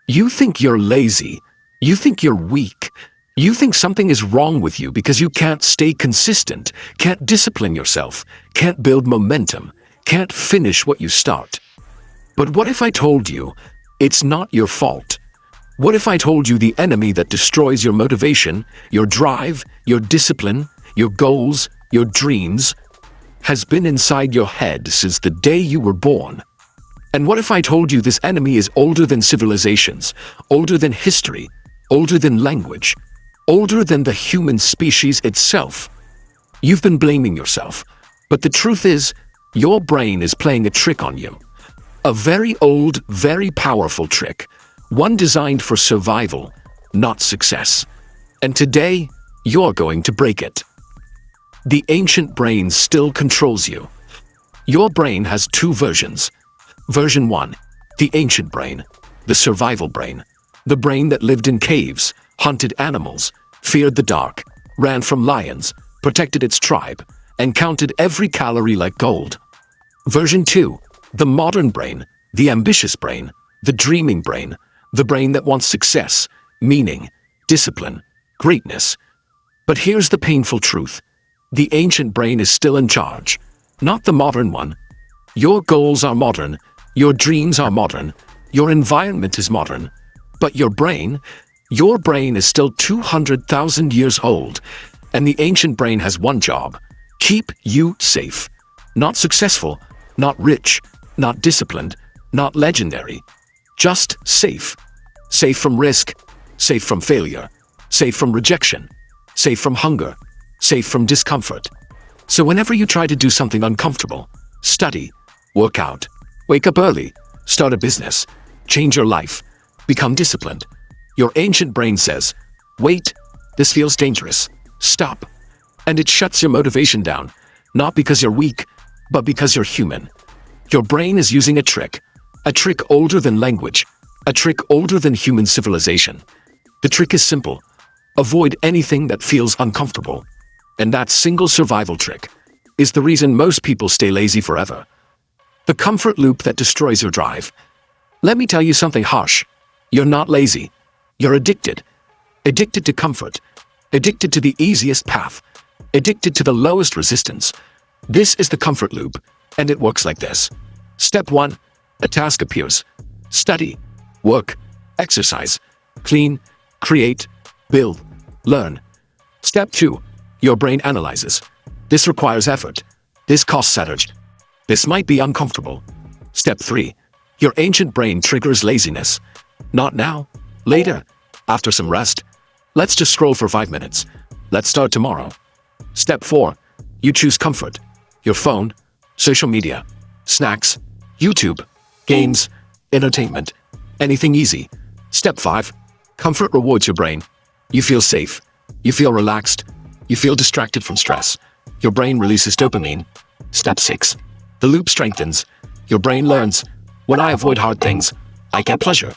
You think you're lazy. You think you're weak. You think something is wrong with you because you can't stay consistent, can't discipline yourself, can't build momentum, can't finish what you start. But what if I told you it's not your fault? What if I told you the enemy that destroys your motivation, your drive, your discipline, your goals, your dreams, has been inside your head since the day you were born? And what if I told you this enemy is older than civilizations, older than history, older than language, older than the human species itself? You've been blaming yourself, but the truth is, your brain is playing a trick on you. A very old, very powerful trick, one designed for survival, not success. And today, you're going to break it. The ancient brain still controls you. Your brain has two versions. Version 1, the ancient brain, the survival brain, the brain that lived in caves, hunted animals, feared the dark, ran from lions, protected its tribe, and counted every calorie like gold. Version 2, the modern brain, the ambitious brain, the dreaming brain, the brain that wants success, meaning, discipline, greatness. But here's the painful truth. The ancient brain is still in charge, not the modern one. Your goals are modern, your dreams are modern, your environment is modern, but your brain is still 200,000 years old, and the ancient brain has one job: keep you safe. Not successful, not rich, not disciplined, not legendary. Just safe. Safe from risk, safe from failure, safe from rejection, safe from hunger, safe from discomfort. So whenever you try to do something uncomfortable, study, work out, wake up early, start a business, change your life, become disciplined, your ancient brain says, wait, this feels dangerous, stop. And it shuts your motivation down, not because you're weak, but because you're human. Your brain is using a trick older than language, a trick older than human civilization. The trick is simple: avoid anything that feels uncomfortable. And that single survival trick is the reason most people stay lazy forever. The comfort loop that destroys your drive. Let me tell you something harsh. You're not lazy. You're addicted. Addicted to comfort. Addicted to the easiest path. Addicted to the lowest resistance. This is the comfort loop, and it works like this. Step 1, a task appears. Study, work, exercise, clean, create, build, learn. Step 2, your brain analyzes. This requires effort. This costs energy. This might be uncomfortable. Step 3, your ancient brain triggers laziness. Not now, later, after some rest. Let's just scroll for 5 minutes. Let's start tomorrow. Step 4, you choose comfort. Your phone, social media, snacks, YouTube, games, entertainment, anything easy. Step 5, comfort rewards your brain. You feel safe. You feel relaxed. You feel distracted from stress. Your brain releases dopamine. Step 6, the loop strengthens. Your brain learns, when I avoid hard things, I get pleasure.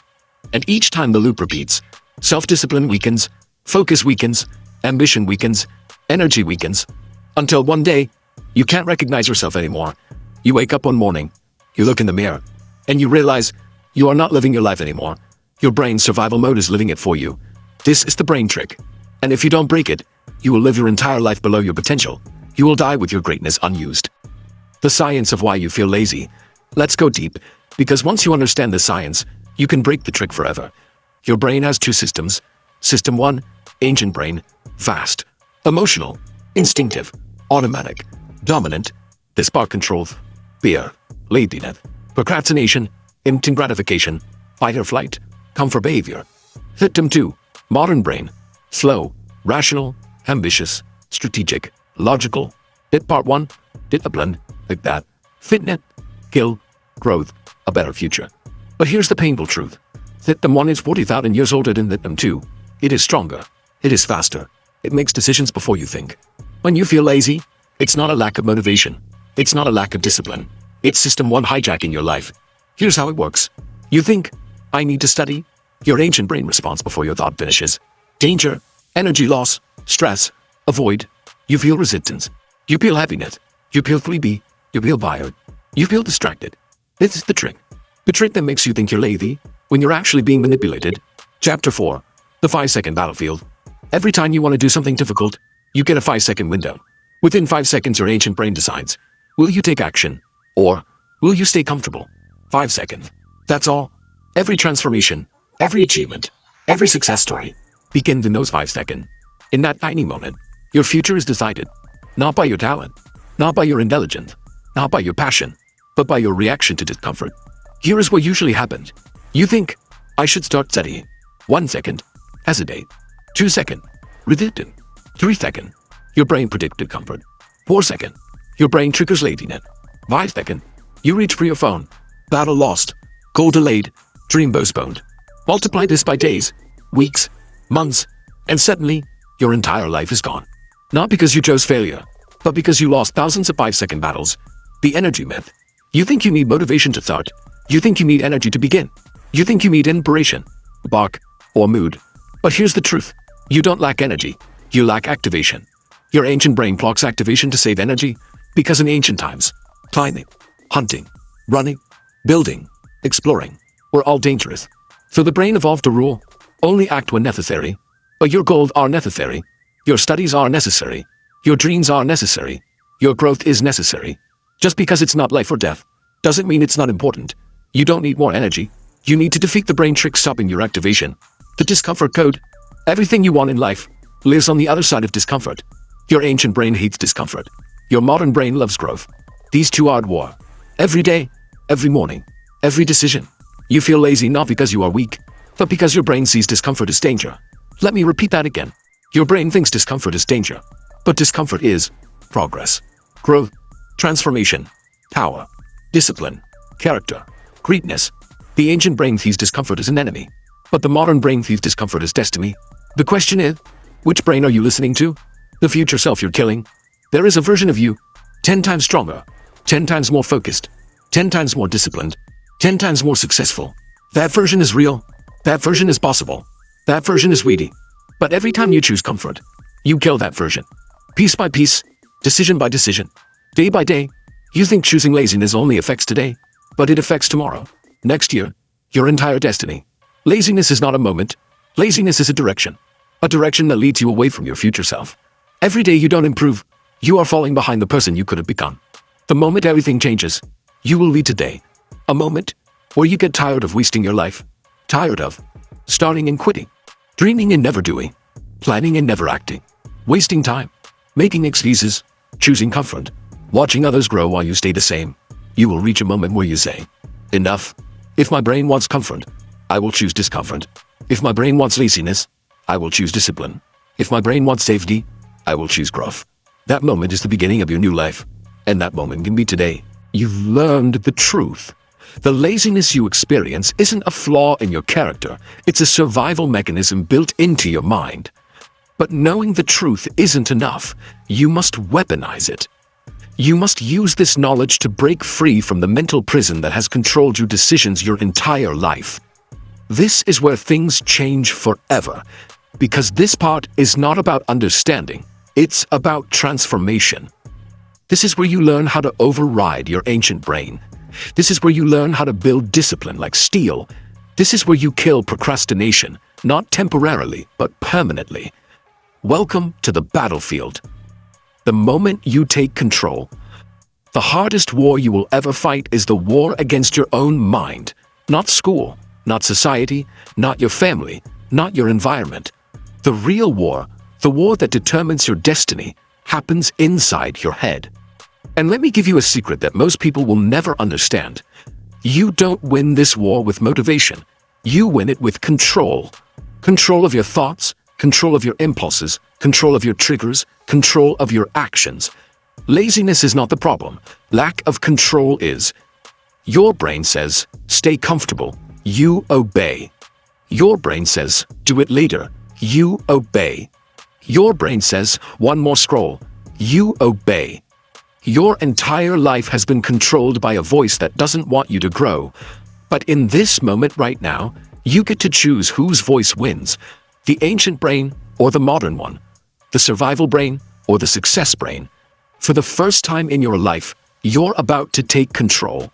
And each time the loop repeats, self-discipline weakens, focus weakens, ambition weakens, energy weakens, until one day, you can't recognize yourself anymore. You wake up one morning, you look in the mirror, and you realize you are not living your life anymore. Your brain's survival mode is living it for you. This is the brain trick. And if you don't break it, you will live your entire life below your potential. You will die with your greatness unused. The science of why you feel lazy. Let's go deep, because once you understand the science, you can break the trick forever. Your brain has two systems. System 1, ancient brain, fast, emotional, instinctive, automatic, dominant, this part controls fear, laziness, procrastination, instant gratification, fight or flight, comfort behavior. System 2, modern brain, slow, rational, ambitious, strategic, logical. Did part 1, discipline, like that, fitness, skill, growth, a better future. But here's the painful truth. System 1 is 40,000 years older than System 2. It is stronger. It is faster. It makes decisions before you think. When you feel lazy, it's not a lack of motivation. It's not a lack of discipline. It's System 1 hijacking your life. Here's how it works. You think, I need to study? Your ancient brain responds before your thought finishes. Danger, energy loss, stress, avoid. You feel resistance. You feel happiness. You feel sleepy. You feel tired. You feel distracted. This is the trick. The trick that makes you think you're lazy. when you're actually being manipulated. Chapter 4. The 5-second battlefield. Every time you want to do something difficult, you get a 5-second window. Within 5 seconds, your ancient brain decides, will you take action, or will you stay comfortable? 5 seconds. That's all. Every transformation, every achievement, every success story begins in those 5 seconds. In that tiny moment, your future is decided, not by your talent, not by your intelligence, not by your passion, but by your reaction to discomfort. Here is what usually happens. You think, I should start studying. 1 second, hesitate. 2 seconds, resistant. 3 seconds, your brain predicted comfort. 4 seconds, your brain triggers laziness. 5 seconds, you reach for your phone. Battle lost, goal delayed, dream postponed. Multiply this by days, weeks, months, and suddenly, your entire life is gone. Not because you chose failure, but because you lost thousands of 5-second battles. The energy myth. You think you need motivation to start. You think you need energy to begin. You think you need inspiration, spark, or mood. But here's the truth. You don't lack energy. You lack activation. Your ancient brain blocks activation to save energy because in ancient times, climbing, hunting, running, building, exploring were all dangerous. So the brain evolved a rule. Only act when necessary. But your goals are necessary. Your studies are necessary. Your dreams are necessary. Your growth is necessary. Just because it's not life or death doesn't mean it's not important. You don't need more energy. You need to defeat the brain trick stopping your activation. The discomfort code. Everything you want in life lives on the other side of discomfort. Your ancient brain hates discomfort. Your modern brain loves growth. These two are at war. Every day, every morning, every decision. You feel lazy not because you are weak, but because your brain sees discomfort as danger. Let me repeat that again. Your brain thinks discomfort is danger, but discomfort is progress, growth, transformation, power, discipline, character, greatness. The ancient brain sees discomfort as an enemy, but the modern brain sees discomfort as destiny. The question is, which brain are you listening to? The future self you're killing? There is a version of you, 10 times stronger, 10 times more focused, 10 times more disciplined, 10 times more successful. That version is real. That version is possible. That version is weedy. But every time you choose comfort, you kill that version. Piece by piece, decision by decision, day by day. You think choosing laziness only affects today, but it affects tomorrow, next year, your entire destiny. Laziness is not a moment. Laziness is a direction that leads you away from your future self. Every day you don't improve, you are falling behind the person you could have become. The moment everything changes, you will lead today. A moment where you get tired of wasting your life, tired of starting and quitting, dreaming and never doing, planning and never acting, wasting time, making excuses, choosing comfort, watching others grow while you stay the same. You will reach a moment where you say, enough. If my brain wants comfort, I will choose discomfort. If my brain wants laziness, I will choose discipline. If my brain wants safety, I will choose growth. That moment is the beginning of your new life, and that moment can be today. You've learned the truth. The laziness you experience isn't a flaw in your character, it's a survival mechanism built into your mind. But knowing the truth isn't enough. You must weaponize it. You must use this knowledge to break free from the mental prison that has controlled your decisions your entire life. This is where things change forever, because this part is not about understanding, it's about transformation. This is where you learn how to override your ancient brain. This is where you learn how to build discipline like steel. This is where you kill procrastination, not temporarily, but permanently. Welcome to the battlefield. The moment you take control, the hardest war you will ever fight is the war against your own mind. Not school, not society, not your family, not your environment. The real war, the war that determines your destiny, happens inside your head. And let me give you a secret that most people will never understand. You don't win this war with motivation. You win it with control. Control of your thoughts, control of your impulses, control of your triggers, control of your actions. Laziness is not the problem. Lack of control is. Your brain says, stay comfortable. You obey. Your brain says, do it later. You obey. Your brain says, one more scroll. You obey. Your entire life has been controlled by a voice that doesn't want you to grow. But in this moment right now, you get to choose whose voice wins. The ancient brain or the modern one. The survival brain or the success brain. For the first time in your life, you're about to take control.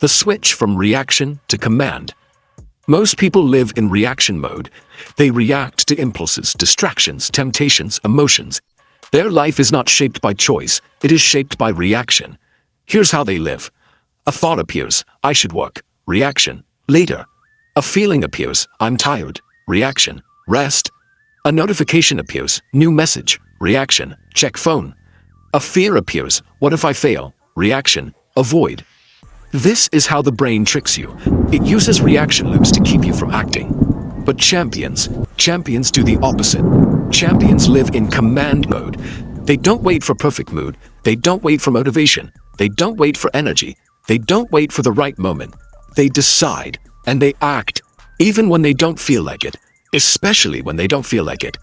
The switch from reaction to command. Most people live in reaction mode. They react to impulses, distractions, temptations, emotions. Their life is not shaped by choice, it is shaped by reaction. Here's how they live. A thought appears, I should work. Reaction, later. A feeling appears, I'm tired. Reaction, rest. A notification appears, new message. Reaction, check phone. A fear appears, what if I fail? Reaction, avoid. This is how the brain tricks you. It uses reaction loops to keep you from acting. But champions do the opposite. Champions live in command mode. They don't wait for perfect mood. They don't wait for motivation. They don't wait for energy. They don't wait for the right moment. They decide and they act, even when they don't feel like it, especially when they don't feel like it.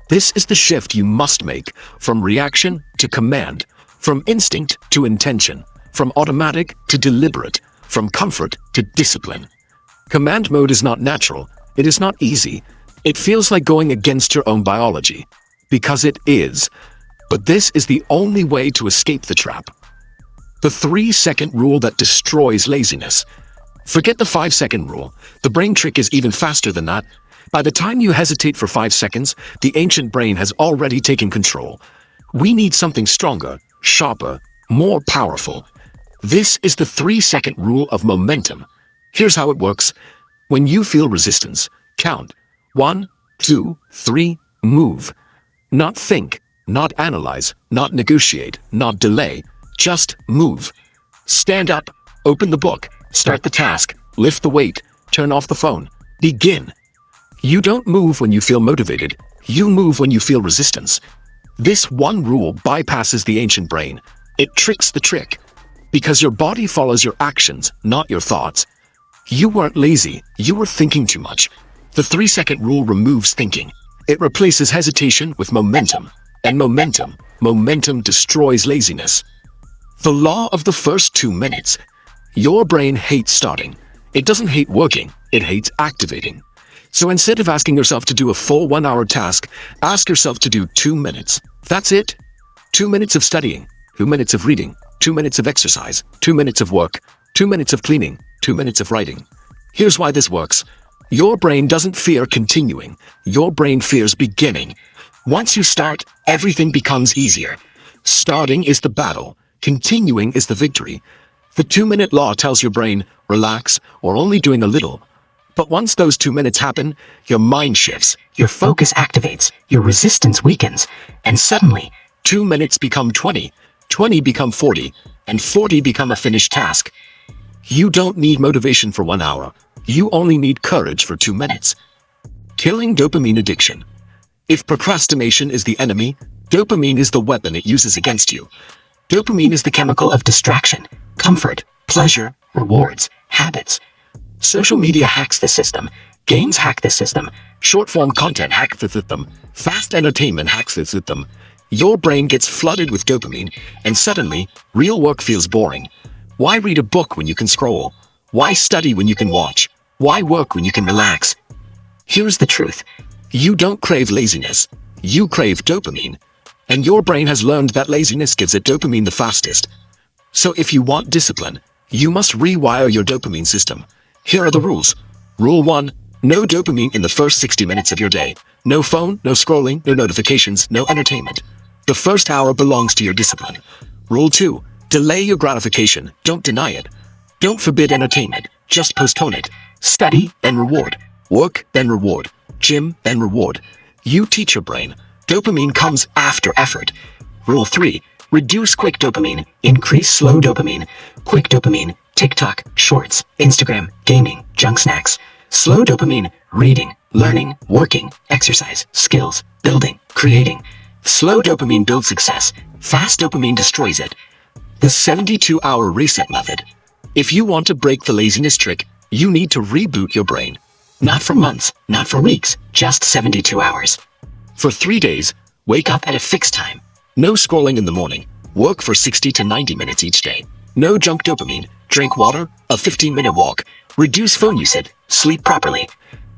This is the shift you must make, from reaction to command, from instinct to intention, from automatic to deliberate, from comfort to discipline. Command mode is not natural. It is not easy. It feels like going against your own biology. Because it is. But this is the only way to escape the trap. The 3-second rule that destroys laziness. Forget the 5-second rule. The brain trick is even faster than that. By the time you hesitate for 5 seconds, the ancient brain has already taken control. We need something stronger, sharper, more powerful. This is the 3-second rule of momentum. Here's how it works. When you feel resistance, count. 1, 2, 3, move. Not think, not analyze, not negotiate, not delay. Just move. Stand up, open the book, start the task, lift the weight, turn off the phone. Begin. You don't move when you feel motivated. You move when you feel resistance. This one rule bypasses the ancient brain. It tricks the trick. Because your body follows your actions, not your thoughts. You weren't lazy, you were thinking too much. The 3-second rule removes thinking. It replaces hesitation with momentum. And momentum destroys laziness. The law of the first 2 minutes. Your brain hates starting. It doesn't hate working, it hates activating. So instead of asking yourself to do a full 1-hour task, ask yourself to do 2 minutes. That's it. 2 minutes of studying, 2 minutes of reading, 2 minutes of exercise, 2 minutes of work, 2 minutes of cleaning, 2 minutes of writing. Here's why this works. Your brain doesn't fear continuing. Your brain fears beginning. Once you start, everything becomes easier. Starting is the battle. Continuing is the victory. The 2-minute law tells your brain, relax, or only doing a little. But once those 2 minutes happen, your mind shifts, your focus activates, your resistance weakens, and suddenly, 2 minutes become 20, 20 become 40, and 40 become a finished task. You don't need motivation for 1 hour. You only need courage for 2 minutes. Killing dopamine addiction. If procrastination is the enemy, dopamine is the weapon it uses against you. Dopamine is the chemical of distraction, comfort, pleasure, rewards, habits. Social media hacks the system. Games hack the system. Short-form content hacks the system. Fast entertainment hacks the system. Your brain gets flooded with dopamine, and suddenly, real work feels boring. Why read a book when you can scroll? Why study when you can watch? Why work when you can relax? Here's the truth. You don't crave laziness. You crave dopamine. And your brain has learned that laziness gives it dopamine the fastest. So if you want discipline, you must rewire your dopamine system. Here are the rules. Rule 1. No dopamine in the first 60 minutes of your day. No phone, no scrolling, no notifications, no entertainment. The first hour belongs to your discipline. Rule 2. Delay your gratification. Don't deny it. Don't forbid entertainment. Just postpone it. Study, then reward. Work, then reward. Gym, then reward. You teach your brain. Dopamine comes after effort. Rule 3. Reduce quick dopamine. Increase slow dopamine. Quick dopamine. TikTok, shorts, Instagram, gaming, junk snacks. Slow dopamine. Reading, learning, working, exercise, skills, building, creating. Slow dopamine builds success. Fast dopamine destroys it. The 72-hour reset method. If you want to break the laziness trick, you need to reboot your brain. Not for months, not for weeks, just 72 hours. For 3 days, wake up at a fixed time. No scrolling in the morning. Work for 60 to 90 minutes each day. No junk dopamine. Drink water, a 15-minute walk. Reduce phone usage. Sleep properly.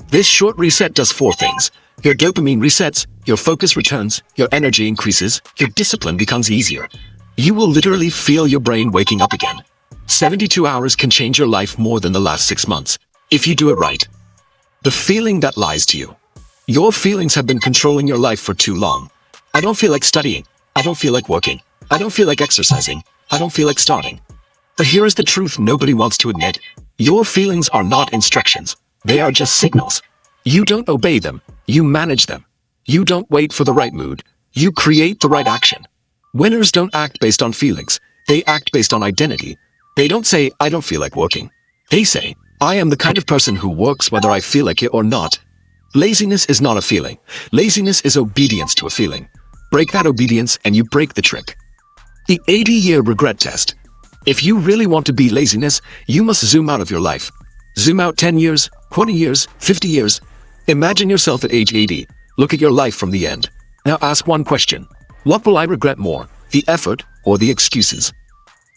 This short reset does 4 things. Your dopamine resets, your focus returns, your energy increases, your discipline becomes easier. You will literally feel your brain waking up again. 72 hours can change your life more than the last 6 months. If you do it right. The feeling that lies to you. Your feelings have been controlling your life for too long. I don't feel like studying. I don't feel like working. I don't feel like exercising. I don't feel like starting. But here is the truth nobody wants to admit. Your feelings are not instructions. They are just signals. You don't obey them. You manage them. You don't wait for the right mood. You create the right action. Winners don't act based on feelings. They act based on identity. They don't say, I don't feel like working. They say, I am the kind of person who works whether I feel like it or not. Laziness is not a feeling. Laziness is obedience to a feeling. Break that obedience and you break the trick. The 80-year regret test. If you really want to beat laziness, you must zoom out of your life. Zoom out 10 years, 20 years, 50 years. Imagine yourself at age 80. Look at your life from the end. Now ask one question. What will I regret more, the effort or the excuses?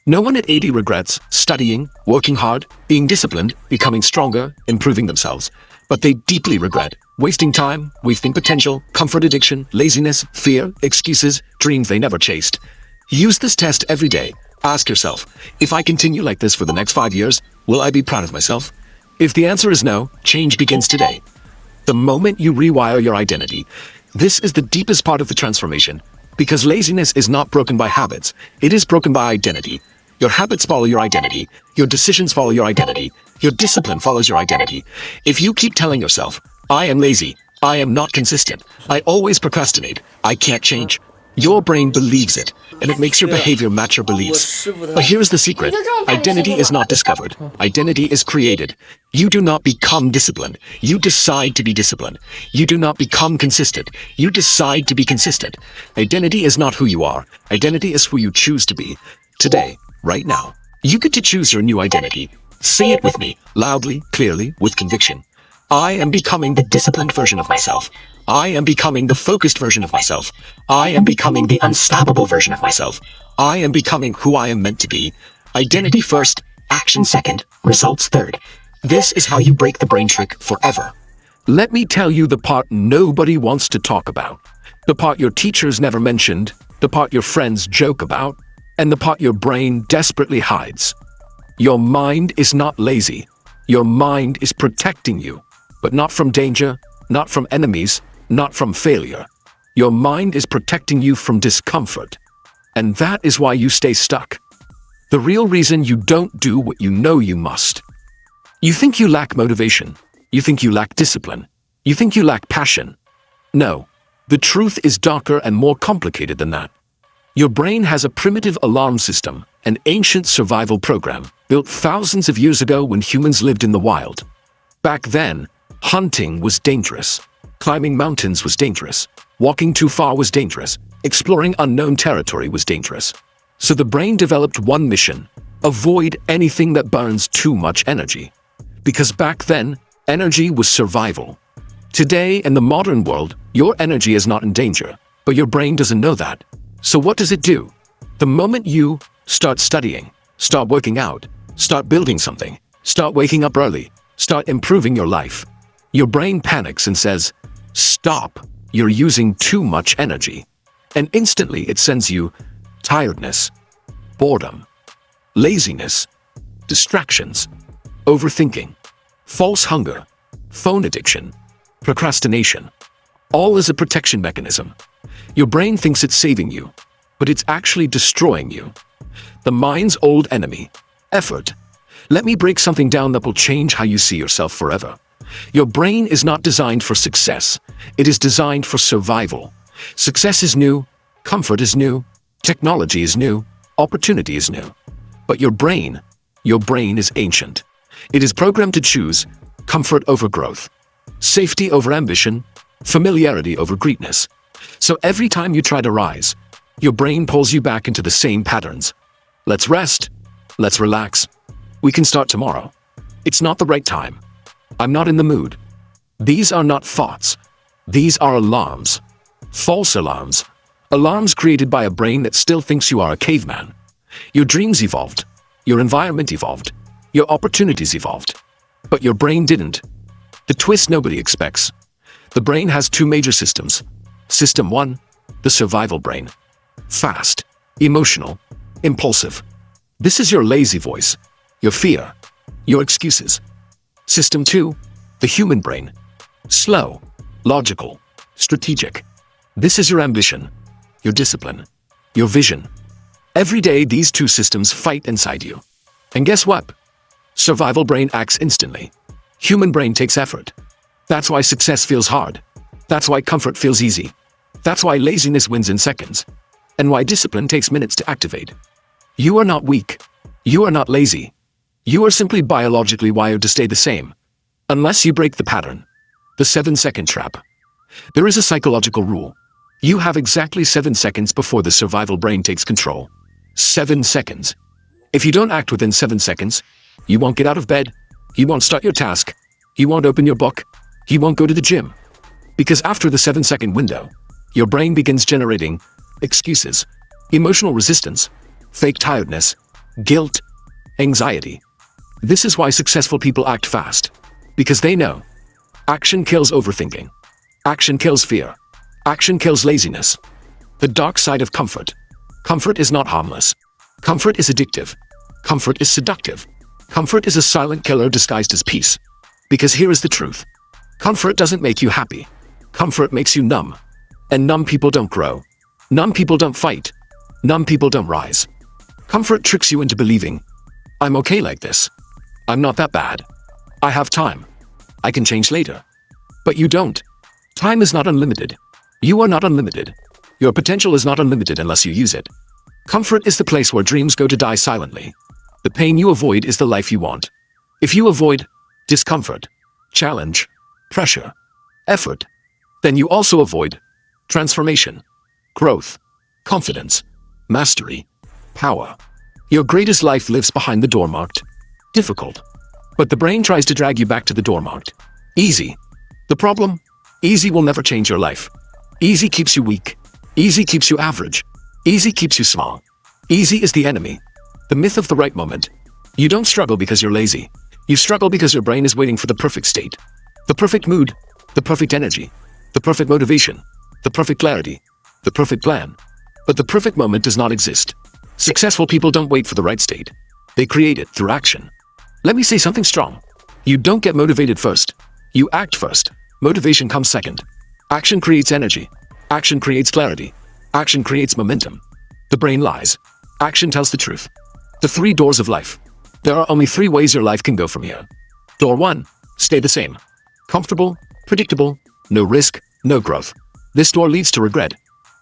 No one at 80 regrets studying, working hard, being disciplined, becoming stronger, improving themselves. But they deeply regret wasting time, wasting potential, comfort addiction, laziness, fear, excuses, dreams they never chased. Use this test every day. Ask yourself, if I continue like this for the next 5 years, will I be proud of myself? If the answer is no, change begins today. The moment you rewire your identity, this is the deepest part of the transformation. Because laziness is not broken by habits, it is broken by identity. Your habits follow your identity. Your decisions follow your identity. Your discipline follows your identity. If you keep telling yourself, I am lazy, I am not consistent, I always procrastinate, I can't change, your brain believes it, and it makes your behavior match your beliefs. But here's the secret. Identity is not discovered. Identity is created. You do not become disciplined. You decide to be disciplined. You do not become consistent. You decide to be consistent. Identity is not who you are. Identity is who you choose to be. Today, right now, you get to choose your new identity. Say it with me, loudly, clearly, with conviction. I am becoming the disciplined version of myself. I am becoming the focused version of myself. I am becoming the unstoppable version of myself. I am becoming who I am meant to be. Identity first, action second, results third. This is how you break the brain trick forever. Let me tell you the part nobody wants to talk about. The part your teachers never mentioned, the part your friends joke about, and the part your brain desperately hides. Your mind is not lazy. Your mind is protecting you. But not from danger, not from enemies, not from failure. Your mind is protecting you from discomfort. And that is why you stay stuck. The real reason you don't do what you know you must. You think you lack motivation. You think you lack discipline. You think you lack passion. No, the truth is darker and more complicated than that. Your brain has a primitive alarm system, an ancient survival program, built thousands of years ago when humans lived in the wild. Back then, hunting was dangerous. Climbing mountains was dangerous. Walking too far was dangerous. Exploring unknown territory was dangerous. So the brain developed one mission: avoid anything that burns too much energy. Because back then, energy was survival. Today, in the modern world, your energy is not in danger, but your brain doesn't know that. So what does it do? The moment you start studying, start working out, start building something, start waking up early, start improving your life, your brain panics and says, stop, you're using too much energy. And instantly it sends you tiredness, boredom, laziness, distractions, overthinking, false hunger, phone addiction, procrastination. All is a protection mechanism. Your brain thinks it's saving you, but it's actually destroying you. The mind's old enemy, effort. Let me break something down that will change how you see yourself forever. Your brain is not designed for success. It is designed for survival. Success is new, comfort is new, technology is new, opportunity is new. But your brain is ancient. It is programmed to choose comfort over growth, safety over ambition, familiarity over greatness. So every time you try to rise, your brain pulls you back into the same patterns. Let's rest. Let's relax. We can start tomorrow. It's not the right time. I'm not in the mood. These are not thoughts. These are alarms. False alarms. Alarms created by a brain that still thinks you are a caveman. Your dreams evolved. Your environment evolved. Your opportunities evolved. But your brain didn't. The twist nobody expects. The brain has two major systems. System 1, the survival brain. Fast, emotional, impulsive. This is your lazy voice, your fear, your excuses. System 2, The human brain. Slow, logical, strategic. This is your ambition, your discipline, your vision. Every day these two systems fight inside you. And guess what? Survival brain acts instantly. Human brain takes effort. That's why success feels hard. That's why comfort feels easy. That's why laziness wins in seconds. And why discipline takes minutes to activate. You are not weak. You are not lazy. You are simply biologically wired to stay the same. Unless you break the pattern. The 7-second trap. There is a psychological rule. You have exactly 7 seconds before the survival brain takes control. 7 seconds. If you don't act within 7 seconds, you won't get out of bed, you won't start your task, you won't open your book, you won't go to the gym. Because after the 7-second window, your brain begins generating excuses, emotional resistance, fake tiredness, guilt, anxiety. This is why successful people act fast. Because they know. Action kills overthinking. Action kills fear. Action kills laziness. The dark side of comfort. Comfort is not harmless. Comfort is addictive. Comfort is seductive. Comfort is a silent killer disguised as peace. Because here is the truth. Comfort doesn't make you happy. Comfort makes you numb. And numb people don't grow. Numb people don't fight. Numb people don't rise. Comfort tricks you into believing, I'm okay like this. I'm not that bad. I have time. I can change later. But you don't. Time is not unlimited. You are not unlimited. Your potential is not unlimited unless you use it. Comfort is the place where dreams go to die silently. The pain you avoid is the life you want. If you avoid discomfort, challenge, pressure, effort, then you also avoid transformation, growth, confidence, mastery, power. Your greatest life lives behind the door marked difficult. But the brain tries to drag you back to the door marked easy. The problem? Easy will never change your life. Easy keeps you weak. Easy keeps you average. Easy keeps you small. Easy is the enemy. The myth of the right moment. You don't struggle because you're lazy. You struggle because your brain is waiting for the perfect state. The perfect mood. The perfect energy. The perfect motivation. The perfect clarity. The perfect plan. But the perfect moment does not exist. Successful people don't wait for the right state. They create it through action. Let me say something strong. You don't get motivated first. You act first. Motivation comes second. Action creates energy. Action creates clarity. Action creates momentum. The brain lies. Action tells the truth. The 3 doors of life. There are only 3 ways your life can go from here. Door 1. Stay the same. Comfortable, predictable, no risk, no growth. This door leads to regret.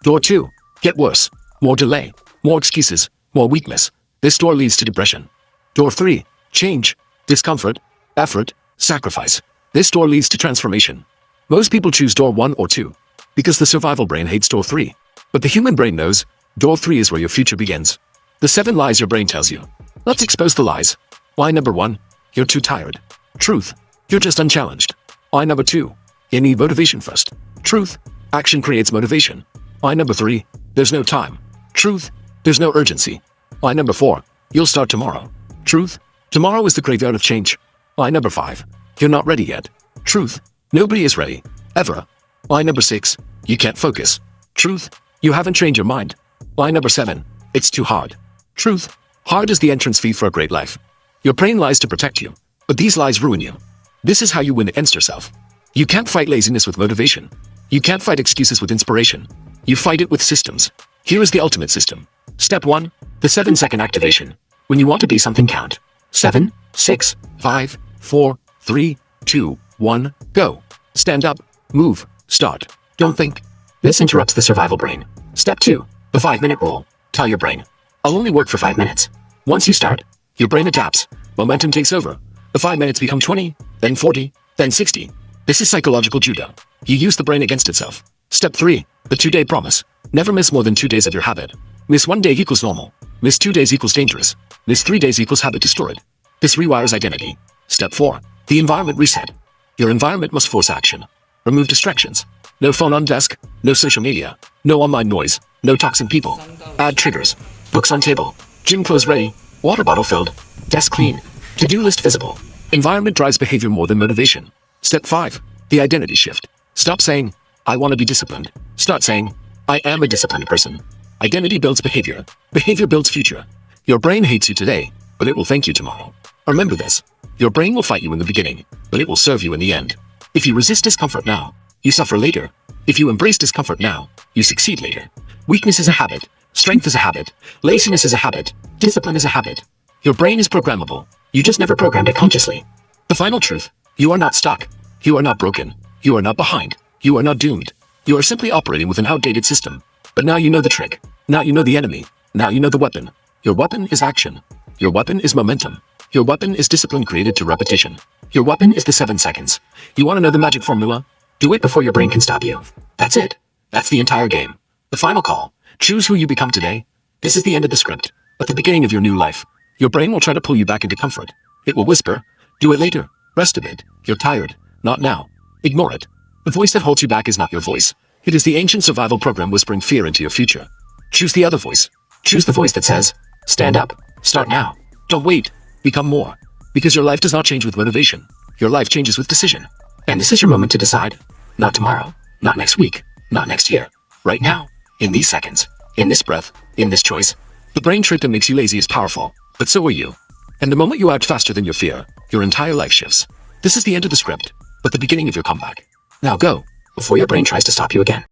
Door 2. Get worse. More delay. More excuses. More weakness. This door leads to depression. Door 3. Change. Discomfort. Effort. Sacrifice. This door leads to transformation. Most people choose door 1 or 2. Because the survival brain hates door 3. But the human brain knows, door 3 is where your future begins. The 7 lies your brain tells you. Let's expose the lies. Lie number 1. You're too tired. Truth. You're just unchallenged. Lie number 2. You need motivation first. Truth. Action creates motivation. Lie number 3. There's no time. Truth. There's no urgency. Lie number 4. You'll start tomorrow. Truth. Tomorrow is the graveyard of change. Lie number 5. You're not ready yet. Truth. Nobody is ready. Ever. Lie number 6. You can't focus. Truth. You haven't trained your mind. Lie number 7. It's too hard. Truth. Hard is the entrance fee for a great life. Your brain lies to protect you, but these lies ruin you. This is how you win against yourself. You can't fight laziness with motivation. You can't fight excuses with inspiration. You fight it with systems. Here is the ultimate system. Step 1. The 7-second activation. When you want to be something, count. 7, 6, 5, 4, 3, 2, 1, go. Stand up, move, start. Don't think. This interrupts the survival brain. Step 2. The 5-minute rule. Tell your brain, I'll only work for 5 minutes. Once you start, your brain adapts. Momentum takes over. The 5 minutes become 20, then 40, then 60. This is psychological judo. You use the brain against itself. Step 3. The 2-day promise. Never miss more than 2 days of your habit. Miss 1 day equals normal. Miss 2 days equals dangerous. Miss 3 days equals habit destroyed. This rewires identity. Step 4. The environment reset. Your environment must force action. Remove distractions. No phone on desk. No social media. No online noise. No toxic people. Add triggers. Books on table. Gym clothes ready. Water bottle filled. Desk clean. To-do list visible. Environment drives behavior more than motivation. Step 5. The identity shift. Stop saying, I want to be disciplined. Start saying, I am a disciplined person. Identity builds behavior. Behavior builds future. Your brain hates you today, but it will thank you tomorrow. Remember this. Your brain will fight you in the beginning, but it will serve you in the end. If you resist discomfort now, you suffer later. If you embrace discomfort now, you succeed later. Weakness is a habit. Strength is a habit. Laziness is a habit. Discipline is a habit. Your brain is programmable. You just never programmed it consciously. The final truth. You are not stuck. You are not broken. You are not behind. You are not doomed. You are simply operating with an outdated system. But now you know the trick. Now you know the enemy. Now you know the weapon. Your weapon is action. Your weapon is momentum. Your weapon is discipline created to repetition. Your weapon is the 7 seconds. You want to know the magic formula? Do it before your brain can stop you. That's it. That's the entire game. The final call. Choose who you become today. This is the end of the script, but the beginning of your new life. Your brain will try to pull you back into comfort. It will whisper, do it later. Rest a bit. You're tired. Not now. Ignore it. The voice that holds you back is not your voice. It is the ancient survival program whispering fear into your future. Choose the other voice. Choose the voice that says, stand up. Start now. Don't wait. Become more. Because your life does not change with motivation. Your life changes with decision. And this is your moment to decide. Not tomorrow. Not next week. Not next year. Right now. In these seconds. In this breath. In this choice. The brain trick that makes you lazy is powerful. But so are you. And the moment you act faster than your fear, your entire life shifts. This is the end of the script, but the beginning of your comeback. Now go, before your brain tries to stop you again.